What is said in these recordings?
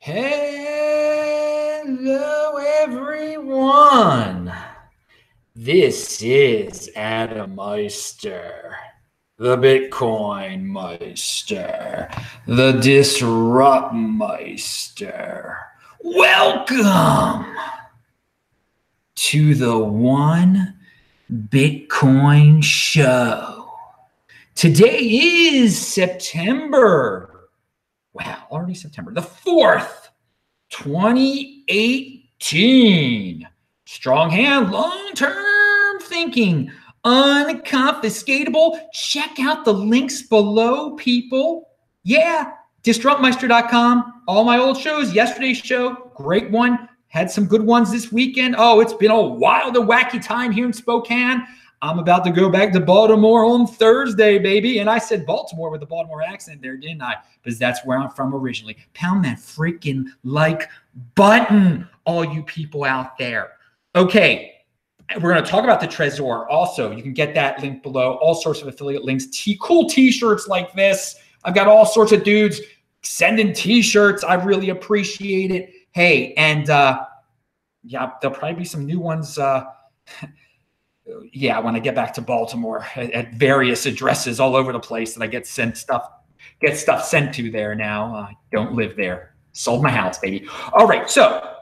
Hello, everyone. This is Adam Meister, the Bitcoin Meister, the Disrupt Meister. Welcome to the One Bitcoin Show. Today is September. Wow, already September the 4th, 2018. Strong hand, long-term thinking, unconfiscatable. Check out the links below, people. Yeah, disruptmeister.com. All my old shows, yesterday's show, great one. Had some good ones this weekend. Oh, it's been a wild and wacky time here in Spokane. I'm about to go back to Baltimore on Thursday, baby. And I said Baltimore with the Baltimore accent there, didn't I? Because that's where I'm from originally. Pound that freaking like button, all you people out there. Okay, we're going to talk about the Trezor also. You can get that link below. All sorts of affiliate links. Cool T-shirts like this. I've got all sorts of dudes sending T-shirts. I really appreciate it. Hey, and yeah, there'll probably be some new ones yeah, when I get back to Baltimore at various addresses all over the place that I get stuff sent to there now. I don't live there. Sold my house, baby. All right, so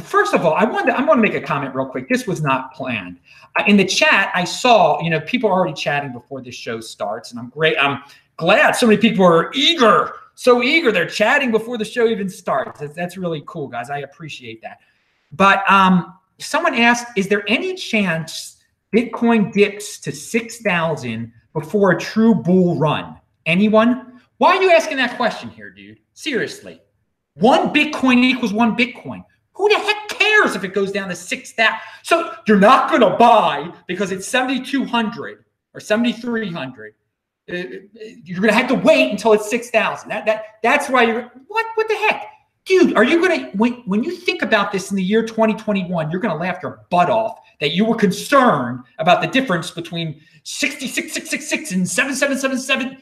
first of all, I want to make a comment real quick. This was not planned. In the chat, I saw, people are already chatting before this show starts, and I'm glad so many people are so eager. They're chatting before the show even starts. That's really cool, guys. I appreciate that. But someone asked, is there any chance Bitcoin dips to 6,000 before a true bull run? Anyone? Why are you asking that question here, dude? Seriously. 1 Bitcoin equals 1 Bitcoin. Who the heck cares if it goes down to 6,000? So you're not going to buy because it's 7,200 or 7,300. You're going to have to wait until it's 6,000. That's why you're, what the heck? Dude, are you going to, when you think about this in the year 2021, you're going to laugh your butt off that you were concerned about the difference between 66,666 and 7,777.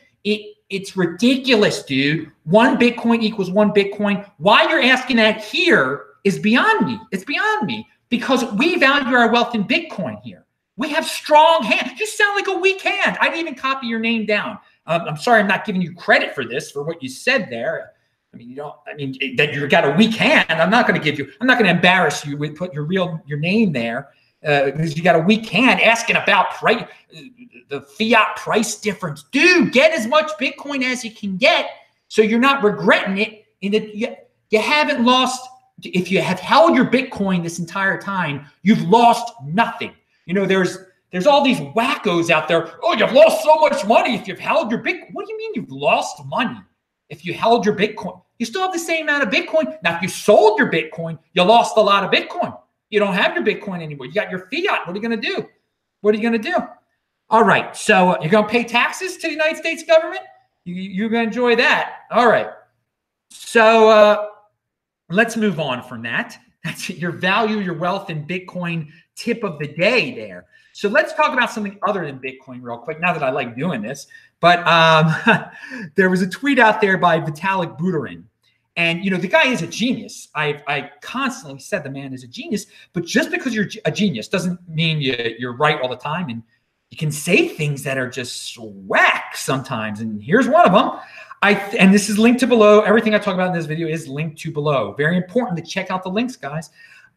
It's ridiculous, dude. 1 Bitcoin equals 1 Bitcoin. Why you're asking that here is beyond me. It's beyond me because we value our wealth in Bitcoin here. We have strong hands. You sound like a weak hand. I didn't even copy your name down. I'm sorry I'm not giving you credit for this, for what you said there. I mean, that you've got a weak hand. I'm not going to embarrass you with put your name there because you got a weak hand asking about the fiat price difference. Dude, get as much Bitcoin as you can get so you're not regretting it. You haven't lost. If you have held your Bitcoin this entire time, you've lost nothing. There's all these wackos out there. Oh, you've lost so much money if you've held your Bitcoin. What do you mean you've lost money? If you held your Bitcoin, you still have the same amount of Bitcoin. Now, if you sold your Bitcoin, you lost a lot of Bitcoin. You don't have your Bitcoin anymore. You got your fiat. What are you going to do? What are you going to do? All right. So you're going to pay taxes to the United States government? You're going to enjoy that. All right. So let's move on from that. That's your value, your wealth in Bitcoin tip of the day there. So let's talk about something other than Bitcoin real quick, now that I like doing this. But there was a tweet out there by Vitalik Buterin. And, the guy is a genius. I constantly said the man is a genius. But just because you're a genius doesn't mean you're right all the time. And you can say things that are just whack sometimes. And here's one of them. And this is linked to below. Everything I talk about in this video is linked to below. Very important to check out the links, guys.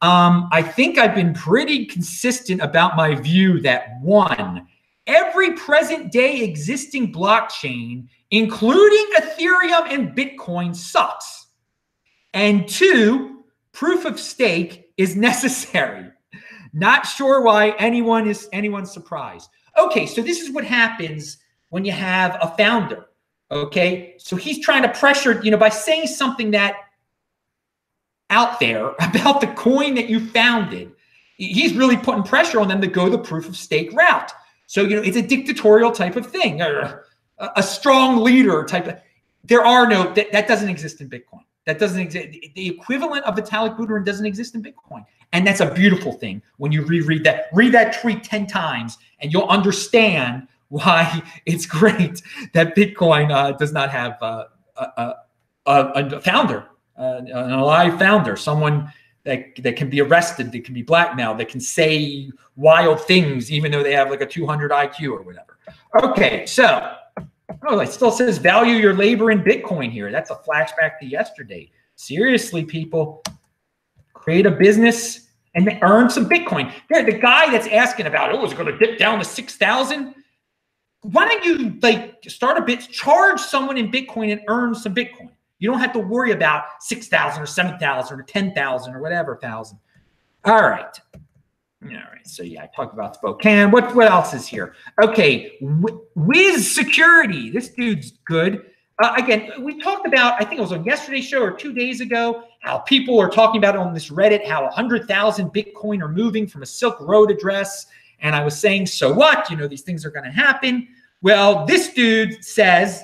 I think I've been pretty consistent about my view that 1, every present day existing blockchain, including Ethereum and Bitcoin, sucks. And 2, proof of stake is necessary. Not sure why anyone's surprised. Okay, so this is what happens when you have a founder. Okay, so he's trying to pressure, by saying something that out there about the coin that you founded, he's really putting pressure on them to go the proof of stake route. So, it's a dictatorial type of thing, a strong leader type of, that doesn't exist in Bitcoin. That doesn't exist. The equivalent of Vitalik Buterin doesn't exist in Bitcoin. And that's a beautiful thing when you read that tweet 10 times and you'll understand why it's great that Bitcoin does not have a founder. an alive founder, someone that can be arrested, that can be blackmailed, that can say wild things, even though they have like a 200 IQ or whatever. Okay, so, oh, it still says value your labor in Bitcoin here. That's a flashback to yesterday. Seriously, people, create a business and earn some Bitcoin. The guy that's asking about, oh, is it going to dip down to 6,000? Why don't you like start a bit, charge someone in Bitcoin and earn some Bitcoin? You don't have to worry about 6,000 or 7,000 or 10,000 or whatever thousand. All right. All right. So yeah, I talked about Spokane. What else is here? Okay. Wiz Security. This dude's good. Again, we talked about, I think it was on yesterday's show or 2 days ago, how people are talking about on this Reddit, how 100,000 Bitcoin are moving from a Silk Road address. And I was saying, so what? You know, these things are going to happen. Well, this dude says,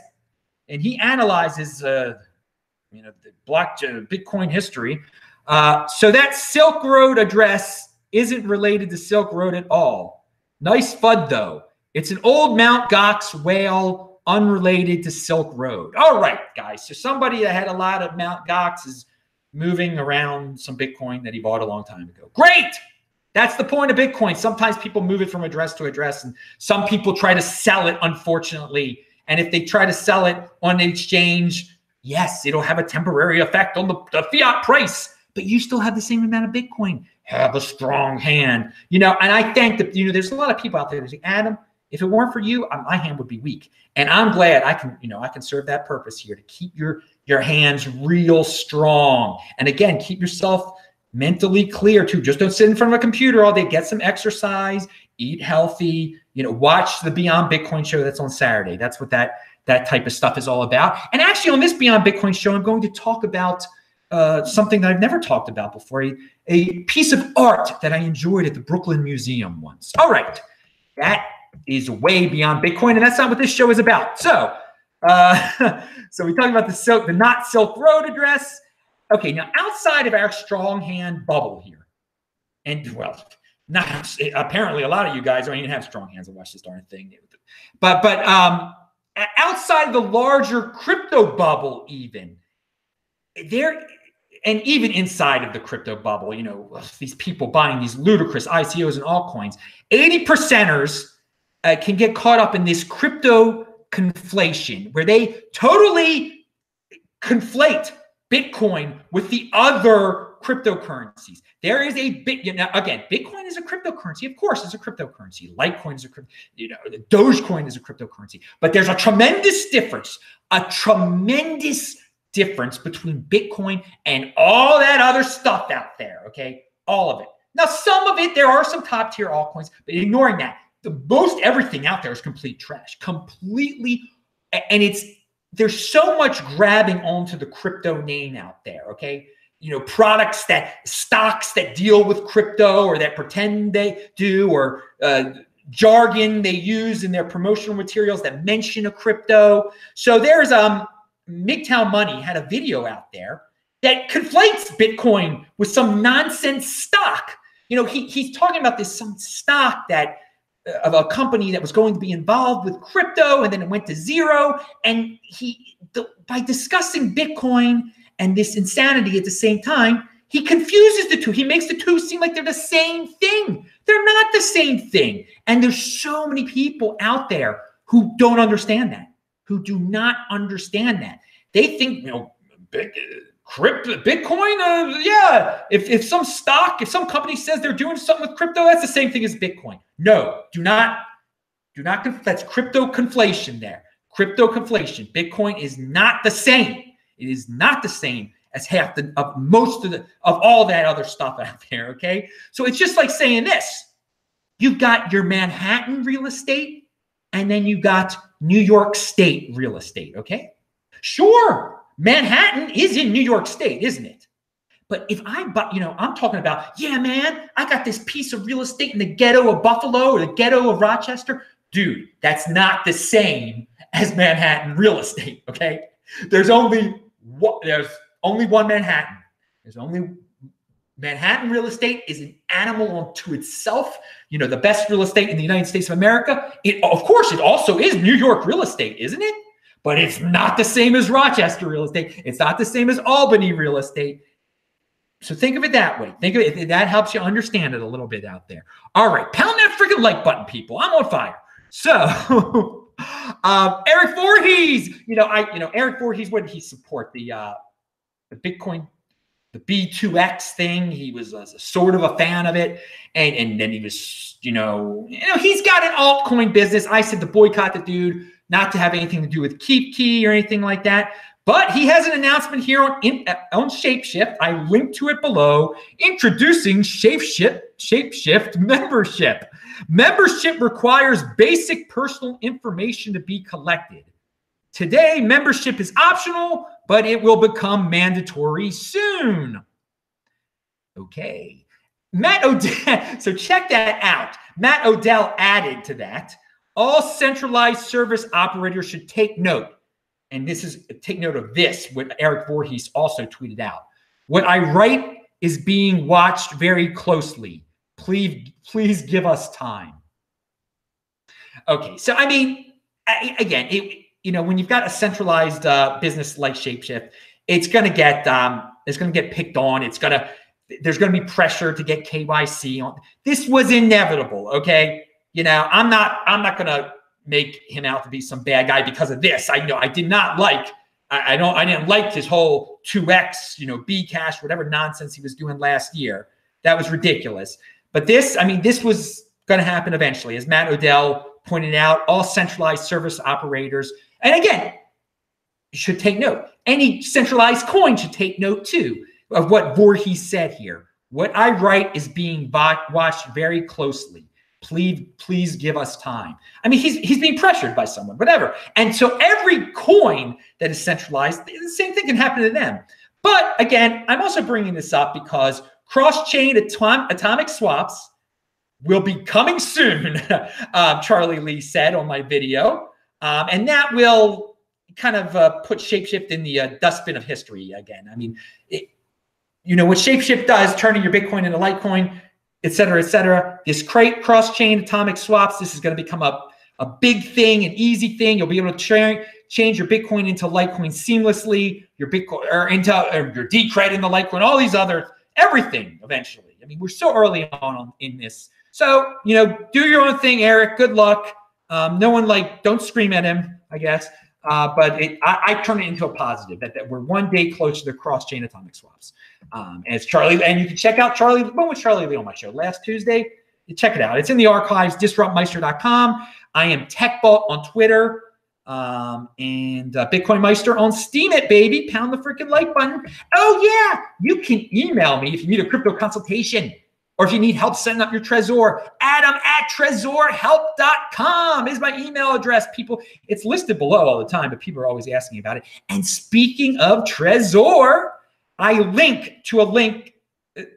and he analyzes, you know, the Bitcoin history. So that Silk Road address isn't related to Silk Road at all. Nice FUD though. It's an old Mount Gox whale unrelated to Silk Road. All right, guys. So somebody that had a lot of Mount Gox is moving around some Bitcoin that he bought a long time ago. Great. That's the point of Bitcoin. Sometimes people move it from address to address, and some people try to sell it, unfortunately. And if they try to sell it on an exchange, yes, it'll have a temporary effect on the fiat price, but you still have the same amount of Bitcoin. Have a strong hand. You know, and I think that, you know, there's a lot of people out there that say, Adam, if it weren't for you, my hand would be weak. And I'm glad I can serve that purpose here to keep your hands real strong. And again, keep yourself mentally clear too. Just don't sit in front of a computer all day. Get some exercise, eat healthy, you know, watch the Beyond Bitcoin show that's on Saturday. That's what that type of stuff is all about. And actually on this Beyond Bitcoin show, I'm going to talk about something that I've never talked about before, a piece of art that I enjoyed at the Brooklyn Museum once. All right. That is way beyond Bitcoin, and that's not what this show is about. So, so we talked about the not Silk Road address. Okay, now outside of our strong hand bubble here, and well, apparently a lot of you guys don't even have strong hands to watch this darn thing. But outside the larger crypto bubble, even there, and even inside of the crypto bubble, you know, these people buying these ludicrous ICOs and altcoins, 80%ers can get caught up in this crypto-conflation, where they totally conflate Bitcoin with the other cryptocurrencies. There is a bit, you know, again, Bitcoin is a cryptocurrency. Of course, it's a cryptocurrency. Litecoin is a crypto, you know, Dogecoin is a cryptocurrency. But there's a tremendous difference between Bitcoin and all that other stuff out there. Okay, all of it. Now, some of it, there are some top tier altcoins, but ignoring that, most everything out there is complete trash, completely. And there's so much grabbing onto the crypto name out there. Okay. You know, stocks that deal with crypto or that pretend they do, or jargon they use in their promotional materials that mention a crypto. So there's MGTOW Money had a video out there that conflates Bitcoin with some nonsense stock. You know, he's talking about some stock that of a company that was going to be involved with crypto, and then it went to zero. And by discussing Bitcoin and this insanity at the same time, he confuses the two. He makes the two seem like they're the same thing. They're not the same thing. And there's so many people out there who don't understand that, who do not understand that. They think, you know, Bitcoin, yeah, if some company says they're doing something with crypto, that's the same thing as Bitcoin. No, do not, that's crypto-conflation there. Crypto-conflation. Bitcoin is not the same. It is not the same as most of all that other stuff out there, okay? So it's just like saying this. You've got your Manhattan real estate, and then you got New York State real estate, okay? Sure. Manhattan is in New York State, isn't it? But if I'm talking about, yeah, man, I got this piece of real estate in the ghetto of Buffalo or the ghetto of Rochester. Dude, that's not the same as Manhattan real estate, okay? There's only one Manhattan. There's only Manhattan real estate is an animal unto itself. You know, the best real estate in the United States of America. Of course, it also is New York real estate, isn't it? but it's not the same as Rochester real estate. It's not the same as Albany real estate. So think of it that way. Think of it. That helps you understand it a little bit out there. All right. Pound that freaking like button, people. I'm on fire. So Eric Voorhees, Eric Voorhees, what did he support? The Bitcoin, the B2X thing. He was sort of a fan of it. And then he was, he's got an altcoin business. I said to boycott the dude, not to have anything to do with Keep Key or anything like that. But he has an announcement here on Shapeshift. I linked to it below. Introducing Shapeshift membership. Membership requires basic personal information to be collected. Today, membership is optional, but it will become mandatory soon. Okay. Matt Odell. So check that out. Matt Odell added to that. All centralized service operators should take note. And take note of this, what Eric Voorhees also tweeted out. What I write is being watched very closely. Please give us time. Okay, so I mean, again, when you've got a centralized business like Shapeshift, it's going to get picked on. There's going to be pressure to get KYC on. This was inevitable. Okay, I'm not going to make him out to be some bad guy because of this. I didn't like his whole 2x, Bcash, whatever nonsense he was doing last year. That was ridiculous. But this was going to happen eventually. As Matt Odell pointed out, all centralized service operators, and again, should take note. Any centralized coin should take note too of what Voorhees said here. What I write is being watched very closely. Please give us time. I mean, he's being pressured by someone, whatever. And so every coin that is centralized, the same thing can happen to them. But again, I'm also bringing this up because cross-chain atomic swaps will be coming soon, Charlie Lee said on my video. And that will kind of put Shapeshift in the dustbin of history again. I mean, what Shapeshift does, turning your Bitcoin into Litecoin, et cetera, et cetera. This cross-chain atomic swaps, this is going to become a big thing, an easy thing. You'll be able to change your Bitcoin into Litecoin seamlessly, your Bitcoin or your Decred into Litecoin, all these other, everything eventually. I mean, we're so early on in this. So, do your own thing, Eric. Good luck. No one don't scream at him, I guess. But I turn it into a positive that we're one day closer to cross-chain atomic swaps. And it's Charlie, and you can check out Charlie. When was Charlie Lee on my show? Last Tuesday. You check it out. It's in the archives, disruptmeister.com. I am TechBalt on Twitter, and Bitcoin Meister on Steam it, baby. Pound the freaking like button. Oh yeah, you can email me if you need a crypto consultation or if you need help setting up your Trezor. Adam@trezorhelp.com is my email address, people. It's listed below all the time, but people are always asking about it. And speaking of Trezor, I link to a link.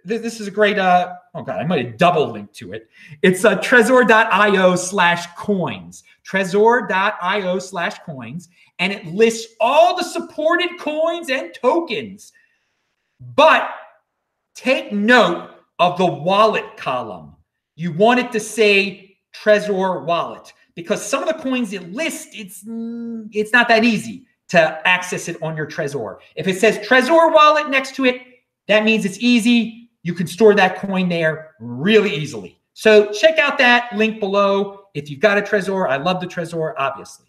This is a great, oh God, I might have double linked to it. It's trezor.io/coins, trezor.io/coins, and it lists all the supported coins and tokens. But take note of the wallet column. You want it to say Trezor wallet because some of the coins it lists, it's not that easy to access it on your Trezor. If it says Trezor wallet next to it, that means it's easy. You can store that coin there really easily. So check out that link below. If you've got a Trezor, I love the Trezor, obviously.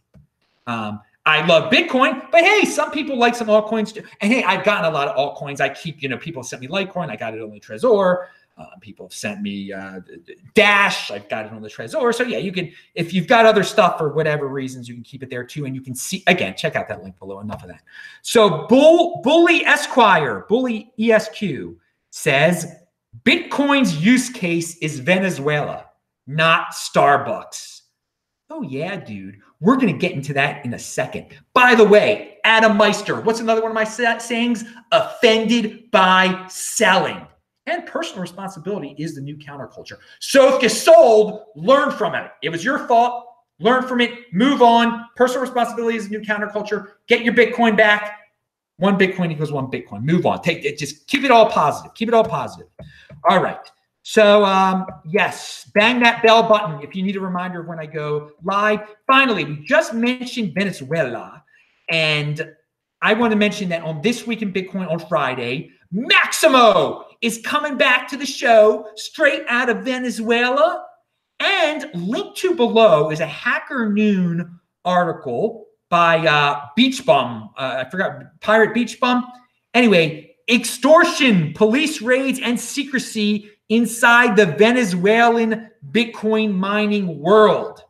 I love Bitcoin, but hey, some people like some altcoins too. And hey, I've gotten a lot of altcoins. I keep, people sent me Litecoin. I got it on the Trezor. People have sent me Dash. I've got it on the Trezor. So yeah, you can, if you've got other stuff for whatever reasons, you can keep it there too. And you can see, again, check out that link below. Enough of that. So Bully Esquire, Bully ESQ says, Bitcoin's use case is Venezuela, not Starbucks. Oh yeah, dude. We're going to get into that in a second. By the way, Adam Meister, what's another one of my sayings? Offended by selling. And personal responsibility is the new counterculture. So if you sold, learn from it. It was your fault. Learn from it. Move on. Personal responsibility is the new counterculture. Get your Bitcoin back. One Bitcoin equals one Bitcoin. Move on. Take it. Just keep it all positive. Keep it all positive. All right. So yes, bang that bell button if you need a reminder of when I go live. Finally, we just mentioned Venezuela. And I want to mention that on This Week in Bitcoin on Friday, Maximo is coming back to the show straight out of Venezuela. And linked to below is a Hacker Noon article by Beach Bum. I forgot, Pirate Beach Bum. Anyway, extortion, police raids, and secrecy inside the Venezuelan Bitcoin mining world.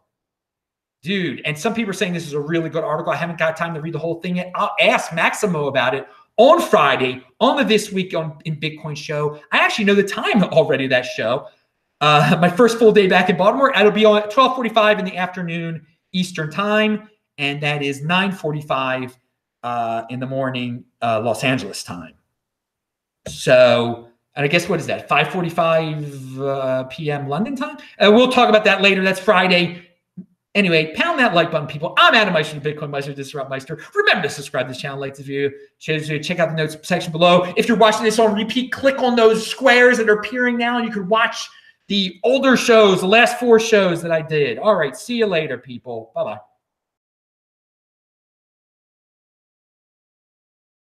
Dude, and some people are saying this is a really good article. I haven't got time to read the whole thing yet. I'll ask Maximo about it on Friday on the This Week in Bitcoin show. I actually know the time already of that show. My first full day back in Baltimore. It'll be on 12:45 in the afternoon Eastern time, and that is 9:45 in the morning Los Angeles time. So, and I guess what is that? 5:45 p.m. London time. We'll talk about that later. That's Friday. Anyway, pound that like button, people. I'm Adam Meister, the Bitcoin Meister, Disrupt Meister. Remember to subscribe to this channel, like the video, check out the notes section below. If you're watching this on repeat, click on those squares that are appearing now, and you can watch the older shows, the last 4 shows that I did. All right, see you later, people. Bye-bye.